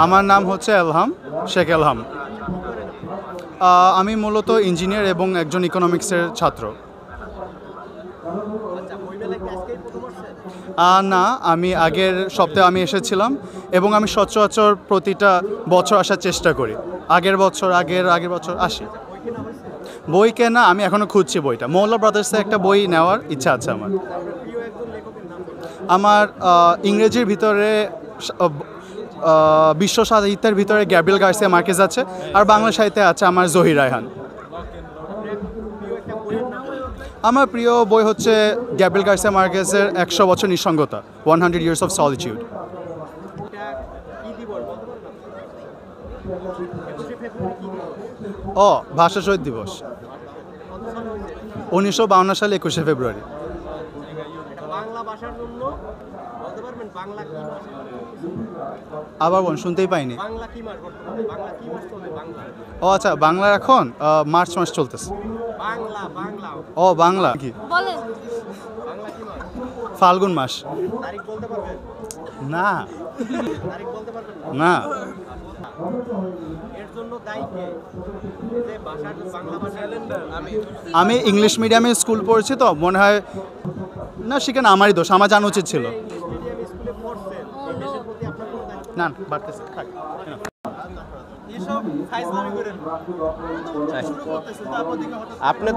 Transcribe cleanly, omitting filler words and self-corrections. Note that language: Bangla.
আমার নাম হচ্ছে এলহাম, শেখ এলহাম। আমি মূলত ইঞ্জিনিয়ার এবং একজন ইকোনমিক্সের ছাত্র। না, আমি আগের সপ্তাহে আমি এসেছিলাম এবং আমি সচরাচর প্রতিটা বছর আসার চেষ্টা করি। আগের বছর আগের আগের বছর আসি। বই কেনা আমি এখনও খুঁজছি বইটা। মৌলা ব্রাদার্সের একটা বই নেওয়ার ইচ্ছা আছে আমার। আমার ইংরেজির ভিতরে বিশ্ব সাহিত্যের ভিতরে গ্যাব্রিয়েল গার্সিয়া মার্কেজ আছে, আর বাংলা সাহিত্যে আছে আমার জহির রায়হান। আমার প্রিয় বই হচ্ছে গ্যাব্রিয়েল গার্সিয়া মার্কেজের 100 বছর নিঃসঙ্গতা, 100 Years of Solitude। ভাষা শহীদ দিবস 1952 সালে 21শে ফেব্রুয়ারি। আবার বলুন, শুনতেই পাইনি। আচ্ছা, বাংলা এখন মার্চ মাস চলতেছে। বাংলা কি ফাল্গুন মাস। না না, আমি ইংলিশ মিডিয়ামে স্কুল পড়েছি তো মনে হয় না, সেখানে আমারই দোষ, আমার জানা উচিত ছিল। না বাড়তেছে আপনার